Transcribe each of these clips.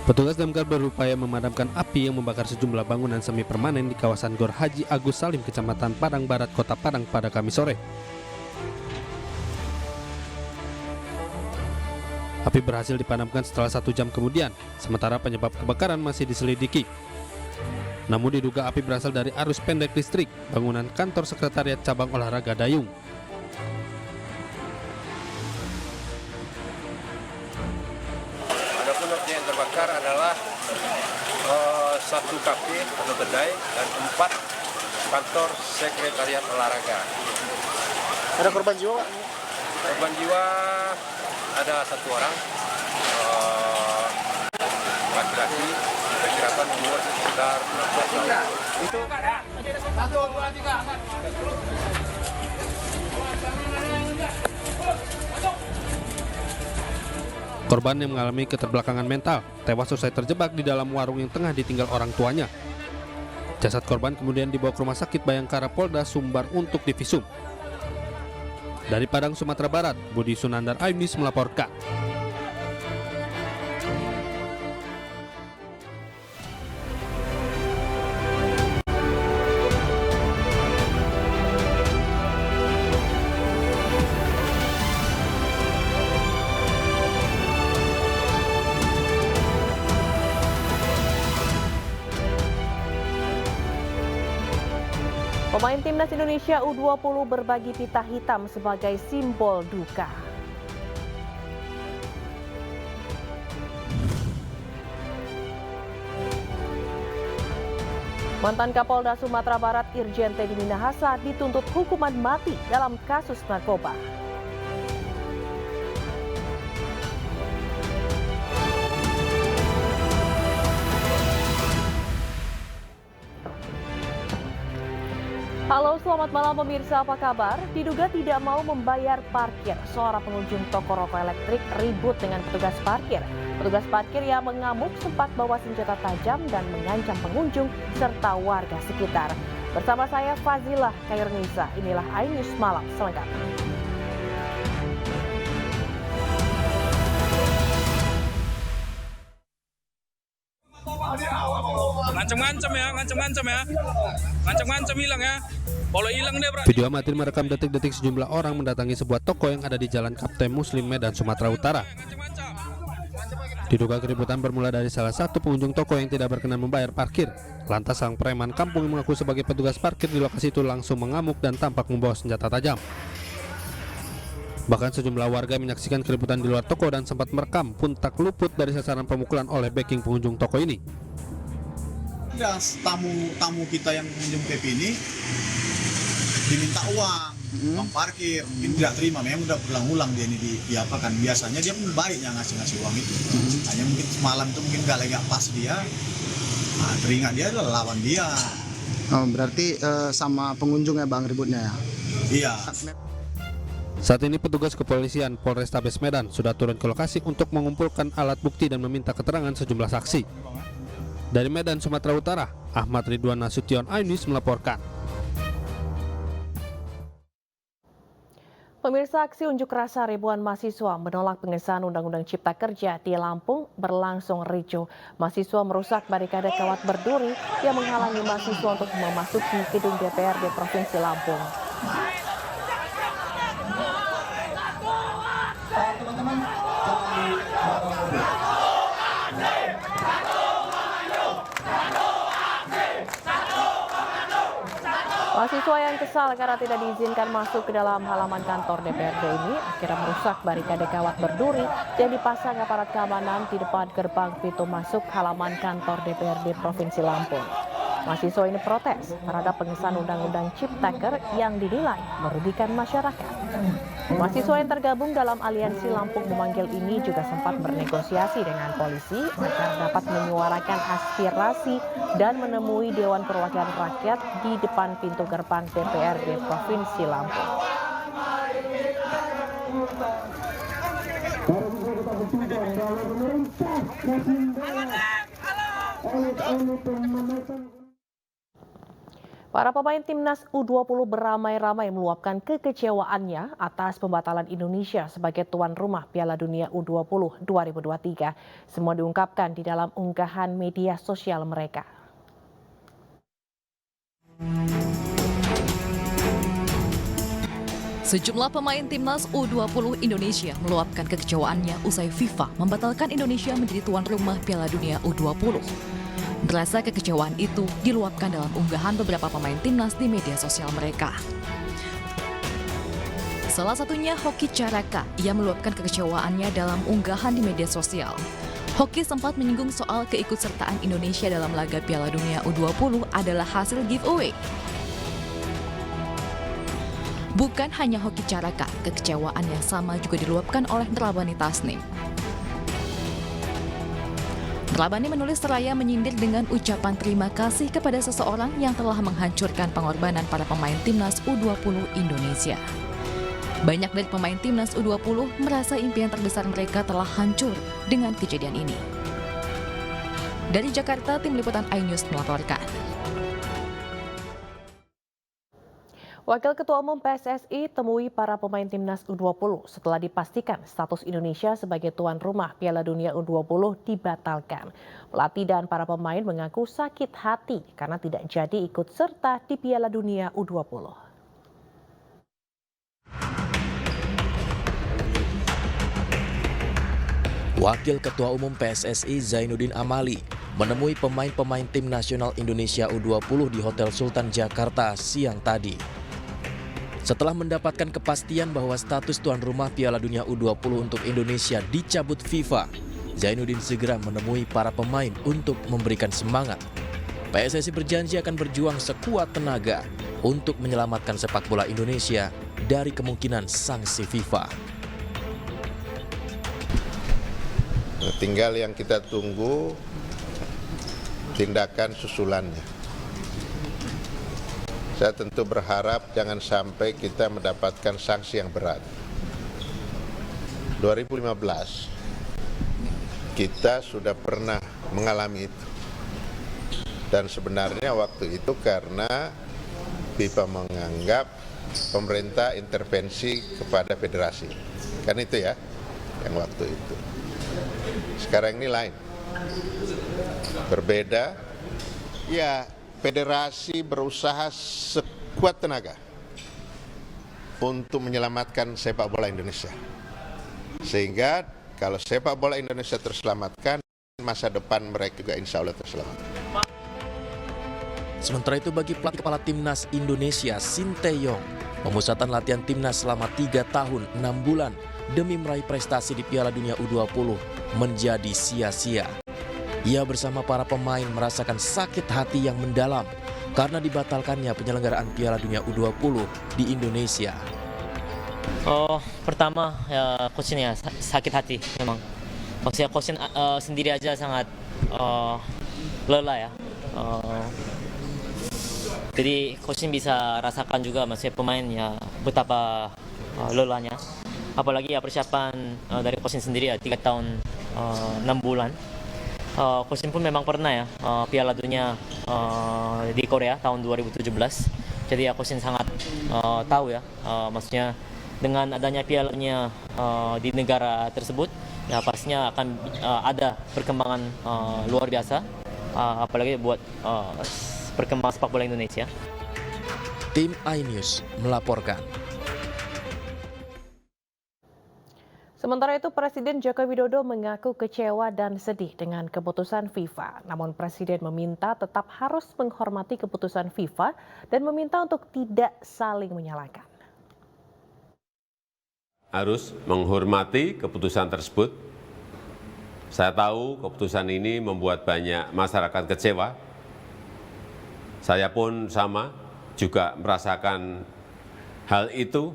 Petugas damkar berupaya memadamkan api yang membakar sejumlah bangunan semi permanen di kawasan Gor Haji Agus Salim, Kecamatan Padang Barat, Kota Padang pada Kamis sore. Api berhasil dipadamkan setelah 1 jam kemudian, sementara penyebab kebakaran masih diselidiki. Namun diduga api berasal dari arus pendek listrik bangunan kantor sekretariat cabang olahraga Dayung. Adapun objek yang terbakar adalah 1 kafe atau kedai dan 4 kantor sekretariat olahraga. Ada korban jiwa, Pak? Korban jiwa ada 1 orang, laki-laki, diperkirakan umur sekitar 16 tahun. Itu Korban yang mengalami keterbelakangan mental tewas usai terjebak di dalam warung yang tengah ditinggal orang tuanya. Jasad korban kemudian dibawa ke Rumah Sakit Bayangkara Polda Sumbar untuk divisum. Dari Padang, Sumatera Barat, Budi Sunandar Ayunis melaporkan. Pemain Timnas Indonesia U20 berbagi pita hitam sebagai simbol duka. Mantan Kapolda Sumatera Barat Irjen Teddy Minahasa dituntut hukuman mati dalam kasus narkoba. Halo, selamat malam pemirsa, apa kabar? Diduga tidak mau membayar parkir, seorang pengunjung toko rokok elektrik ribut dengan petugas parkir. Petugas parkir yang mengamuk sempat bawa senjata tajam dan mengancam pengunjung serta warga sekitar. Bersama saya Fazilah Kairnisa, inilah iNews Malam selengkapnya. Ngancam hilang ya. Kalau hilang deh, bro. Video amatir merekam detik-detik sejumlah orang mendatangi sebuah toko yang ada di Jalan Kapten Muslim, Medan, Sumatera Utara. Diduga keributan bermula dari salah satu pengunjung toko yang tidak berkenan membayar parkir. Lantas sang preman kampung yang mengaku sebagai petugas parkir di lokasi itu langsung mengamuk dan tampak membawa senjata tajam. Bahkan sejumlah warga menyaksikan keributan di luar toko dan sempat merekam pun tak luput dari sasaran pemukulan oleh backing pengunjung toko ini. Tamu kita yang mengunjung PP ini diminta uang parkir, ini tidak terima. Memang udah berulang-ulang dia ini diapakan. Biasanya dia pun baiknya ngasih uang itu. Hanya mungkin semalam itu mungkin gak pas dia. Nah, teringat dia adalah lawan dia. oh, berarti sama pengunjung ya Bang ributnya ya? Iya. Saat ini petugas kepolisian Polrestabes Medan sudah turun ke lokasi untuk mengumpulkan alat bukti dan meminta keterangan sejumlah saksi. Dari Medan, Sumatera Utara, Ahmad Ridwan Nasution, iNews melaporkan. Pemirsa, aksi unjuk rasa ribuan mahasiswa menolak pengesahan Undang-Undang Cipta Kerja di Lampung berlangsung ricuh. Mahasiswa merusak barikade kawat berduri yang menghalangi mahasiswa untuk memasuki gedung DPRD Provinsi Lampung. Mahasiswa yang kesal karena tidak diizinkan masuk ke dalam halaman kantor DPRD ini akhirnya merusak barikade kawat berduri yang dipasang aparat keamanan di depan gerbang pintu masuk halaman kantor DPRD Provinsi Lampung. Mahasiswa ini protes terhadap pengesahan Undang-Undang Ciptaker yang dinilai merugikan masyarakat. Mahasiswa yang tergabung dalam Aliansi Lampung Memanggil ini juga sempat bernegosiasi dengan polisi agar dapat menyuarakan aspirasi dan menemui Dewan Perwakilan Rakyat di depan pintu gerbang DPRD Provinsi Lampung. Para pemain timnas U20 beramai-ramai meluapkan kekecewaannya atas pembatalan Indonesia sebagai tuan rumah Piala Dunia U20 2023. Semua diungkapkan di dalam unggahan media sosial mereka. Sejumlah pemain timnas U20 Indonesia meluapkan kekecewaannya usai FIFA membatalkan Indonesia menjadi tuan rumah Piala Dunia U20. Rasa kekecewaan itu diluapkan dalam unggahan beberapa pemain timnas di media sosial mereka. Salah satunya Hoki Caraka. Ia meluapkan kekecewaannya dalam unggahan di media sosial. Hoki sempat menyinggung soal keikutsertaan Indonesia dalam laga Piala Dunia U20 adalah hasil giveaway. Bukan hanya Hoki Caraka, kekecewaan yang sama juga diluapkan oleh Nrabani Tasnim. Nrabani menulis seraya menyindir dengan ucapan terima kasih kepada seseorang yang telah menghancurkan pengorbanan para pemain timnas U20 Indonesia. Banyak dari pemain timnas U20 merasa impian terbesar mereka telah hancur dengan kejadian ini. Dari Jakarta, Tim Liputan iNews melaporkan. Wakil Ketua Umum PSSI temui para pemain timnas U20 setelah dipastikan status Indonesia sebagai tuan rumah Piala Dunia U20 dibatalkan. Pelatih dan para pemain mengaku sakit hati karena tidak jadi ikut serta di Piala Dunia U20. Wakil Ketua Umum PSSI Zainuddin Amali menemui pemain-pemain tim nasional Indonesia U20 di Hotel Sultan Jakarta siang tadi. Setelah mendapatkan kepastian bahwa status tuan rumah Piala Dunia U20 untuk Indonesia dicabut FIFA, Zainuddin segera menemui para pemain untuk memberikan semangat. PSSI berjanji akan berjuang sekuat tenaga untuk menyelamatkan sepak bola Indonesia dari kemungkinan sanksi FIFA. Tinggal yang kita tunggu tindakan susulannya. Saya tentu berharap jangan sampai kita mendapatkan sanksi yang berat. 2015 kita sudah pernah mengalami itu. Dan sebenarnya waktu itu karena FIFA menganggap pemerintah intervensi kepada federasi. Kan itu ya, yang waktu itu. Sekarang ini lain. Berbeda. Ya, federasi berusaha sekuat tenaga untuk menyelamatkan sepak bola Indonesia. Sehingga kalau sepak bola Indonesia terselamatkan, masa depan mereka juga insya Allah terselamatkan. Sementara itu bagi pelatih kepala timnas Indonesia, Sinteyong, pemusatan latihan timnas selama 3 tahun 6 bulan demi meraih prestasi di Piala Dunia U20 menjadi sia-sia. Ia bersama para pemain merasakan sakit hati yang mendalam karena dibatalkannya penyelenggaraan Piala Dunia U20 di Indonesia. Pertama ya coachnya sakit hati memang. Maksudnya coach sendiri aja sangat lelah ya. Jadi coach bisa rasakan juga maksudnya pemain ya betapa lelahnya. Apalagi ya persiapan dari coach sendiri ya 3 tahun 6 bulan. Coach pun memang pernah ya Piala Dunia di Korea tahun 2017. Jadi ya coach sangat tahu ya maksudnya dengan adanya Piala Dunia di negara tersebut ya pastinya akan ada perkembangan luar biasa apalagi buat perkembangan sepak bola Indonesia. Tim iNews melaporkan. Sementara itu, Presiden Joko Widodo mengaku kecewa dan sedih dengan keputusan FIFA. Namun Presiden meminta tetap harus menghormati keputusan FIFA dan meminta untuk tidak saling menyalahkan. Harus menghormati keputusan tersebut. Saya tahu keputusan ini membuat banyak masyarakat kecewa. Saya pun sama, juga merasakan hal itu,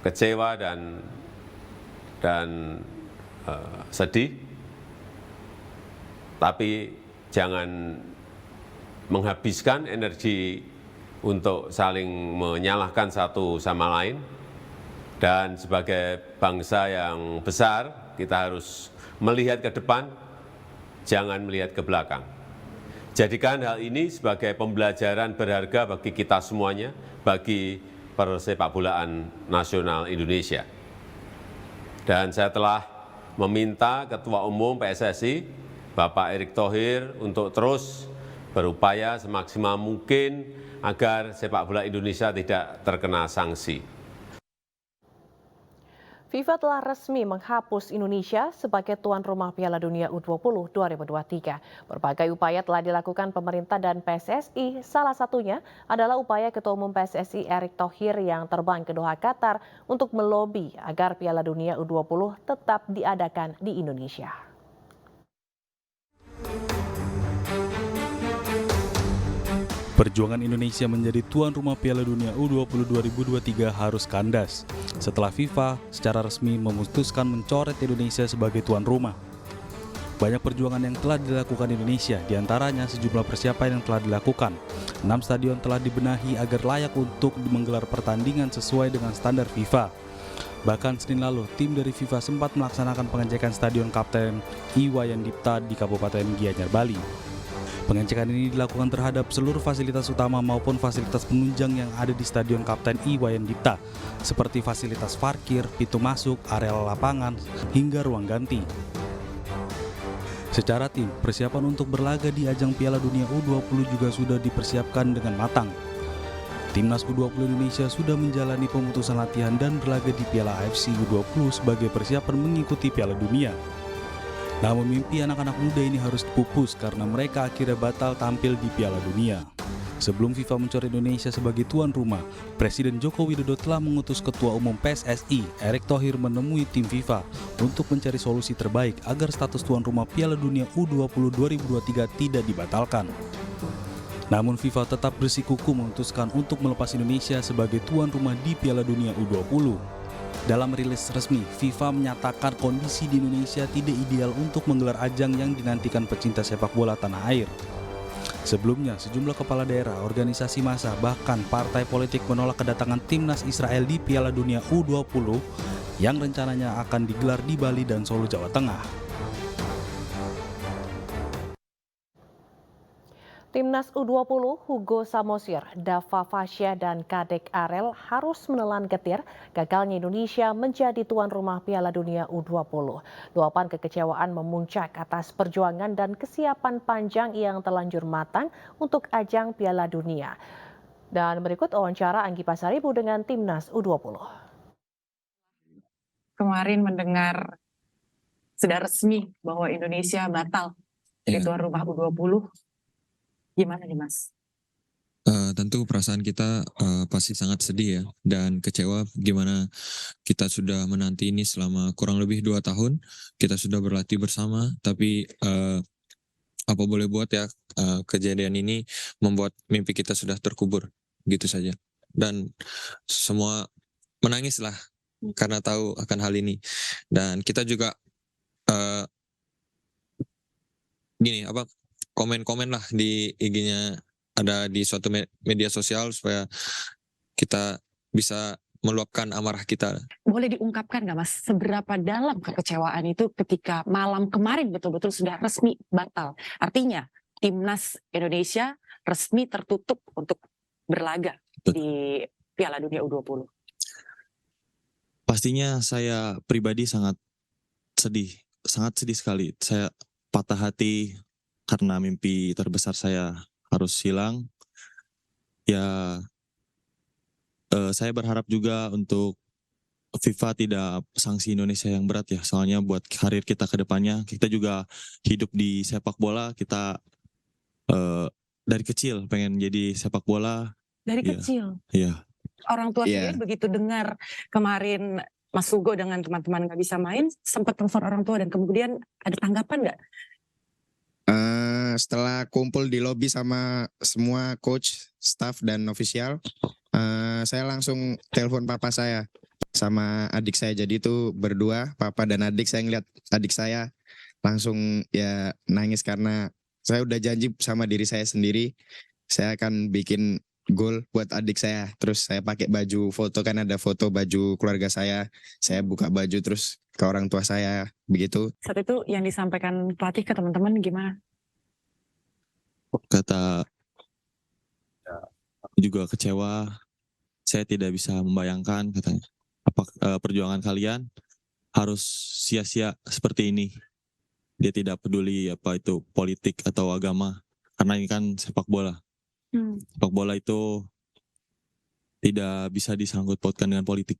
kecewa dan sedih, tapi jangan menghabiskan energi untuk saling menyalahkan satu sama lain. Dan sebagai bangsa yang besar, kita harus melihat ke depan, jangan melihat ke belakang. Jadikan hal ini sebagai pembelajaran berharga bagi kita semuanya, bagi persepakbolaan nasional Indonesia. Dan saya telah meminta Ketua Umum PSSI, Bapak Erick Thohir, untuk terus berupaya semaksimal mungkin agar sepak bola Indonesia tidak terkena sanksi. FIFA telah resmi menghapus Indonesia sebagai tuan rumah Piala Dunia U20 2023. Berbagai upaya telah dilakukan pemerintah dan PSSI, salah satunya adalah upaya Ketua Umum PSSI Erick Thohir yang terbang ke Doha, Qatar untuk melobi agar Piala Dunia U20 tetap diadakan di Indonesia. Perjuangan Indonesia menjadi tuan rumah Piala Dunia U20 2023 harus kandas setelah FIFA secara resmi memutuskan mencoret Indonesia sebagai tuan rumah. Banyak perjuangan yang telah dilakukan Indonesia, diantaranya sejumlah persiapan yang telah dilakukan. 6 stadion telah dibenahi agar layak untuk menggelar pertandingan sesuai dengan standar FIFA. Bahkan Senin lalu, tim dari FIFA sempat melaksanakan pengecekan Stadion Kapten Iwayan Dipta di Kabupaten Gianyar, Bali. Pengecekan ini dilakukan terhadap seluruh fasilitas utama maupun fasilitas penunjang yang ada di Stadion Kapten Iwayan Dipta, seperti fasilitas parkir, pintu masuk, area lapangan, hingga ruang ganti. Secara tim, persiapan untuk berlaga di ajang Piala Dunia U20 juga sudah dipersiapkan dengan matang. Timnas U20 Indonesia sudah menjalani pemutusan latihan dan berlaga di Piala AFC U20 sebagai persiapan mengikuti Piala Dunia. Namun mimpi anak-anak muda ini harus dipupus karena mereka akhirnya batal tampil di Piala Dunia. Sebelum FIFA mencoret Indonesia sebagai tuan rumah, Presiden Joko Widodo telah mengutus Ketua Umum PSSI, Erick Thohir, menemui tim FIFA untuk mencari solusi terbaik agar status tuan rumah Piala Dunia U20 2023 tidak dibatalkan. Namun FIFA tetap bersikukuh memutuskan untuk melepas Indonesia sebagai tuan rumah di Piala Dunia U20. Dalam rilis resmi, FIFA menyatakan kondisi di Indonesia tidak ideal untuk menggelar ajang yang dinantikan pecinta sepak bola tanah air. Sebelumnya, sejumlah kepala daerah, organisasi massa, bahkan partai politik menolak kedatangan timnas Israel di Piala Dunia U20 yang rencananya akan digelar di Bali dan Solo, Jawa Tengah. Timnas U20 Hugo Samosir, Dava Fasya, dan Kadek Arel harus menelan getir gagalnya Indonesia menjadi tuan rumah Piala Dunia U20. Luapan kekecewaan memuncak atas perjuangan dan kesiapan panjang yang terlanjur matang untuk ajang Piala Dunia. Dan berikut wawancara Anggi Pasaribu dengan Timnas U20. Kemarin mendengar sudah resmi bahwa Indonesia batal jadi tuan rumah U20. Gimana nih Mas? Tentu perasaan kita pasti sangat sedih ya dan kecewa gimana kita sudah menanti ini selama kurang lebih 2 tahun. Kita sudah berlatih bersama tapi apa boleh buat ya, kejadian ini membuat mimpi kita sudah terkubur gitu saja. Dan semua menangislah karena tahu akan hal ini. Dan kita juga komen-komen lah di IG-nya, ada di suatu media sosial supaya kita bisa meluapkan amarah kita. Boleh diungkapkan nggak Mas, seberapa dalam kekecewaan itu ketika malam kemarin betul-betul sudah resmi batal? Artinya Timnas Indonesia resmi tertutup untuk berlaga di Piala Dunia U20. Pastinya saya pribadi sangat sedih sekali. Saya patah hati karena mimpi terbesar saya harus hilang. Ya, saya berharap juga untuk FIFA tidak sanksi Indonesia yang berat ya. Soalnya buat karir kita ke depannya, kita juga hidup di sepak bola. Kita dari kecil pengen jadi sepak bola. Dari kecil? Iya. Orang tua sendiri begitu dengar kemarin Mas Hugo dengan teman-teman nggak bisa main, sempat telepon orang tua dan kemudian ada tanggapan nggak? Setelah kumpul di lobi sama semua coach, staff, dan official, saya langsung telepon papa saya sama adik saya. Jadi itu berdua, papa dan adik. Saya ngeliat adik saya langsung ya nangis karena saya udah janji sama diri saya sendiri, saya akan bikin gol buat adik saya. Terus saya pakai baju foto, kan ada foto baju keluarga saya buka baju terus ke orang tua saya begitu. Saat itu yang disampaikan pelatih ke teman-teman gimana? Kata aku juga kecewa, saya tidak bisa membayangkan katanya perjuangan kalian harus sia-sia seperti ini. Dia tidak peduli apa itu politik atau agama, karena ini kan sepak bola. Sepak bola itu tidak bisa disangkut pautkan dengan politik.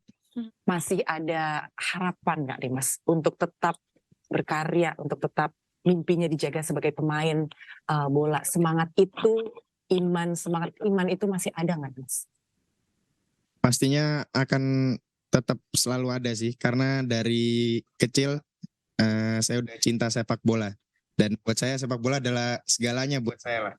Masih ada harapan nggak nih Mas untuk tetap berkarya, untuk tetap mimpinya dijaga sebagai pemain bola? Semangat iman itu masih ada nggak Mas? Pastinya akan tetap selalu ada sih, karena dari kecil saya udah cinta sepak bola, dan buat saya sepak bola adalah segalanya buat saya lah.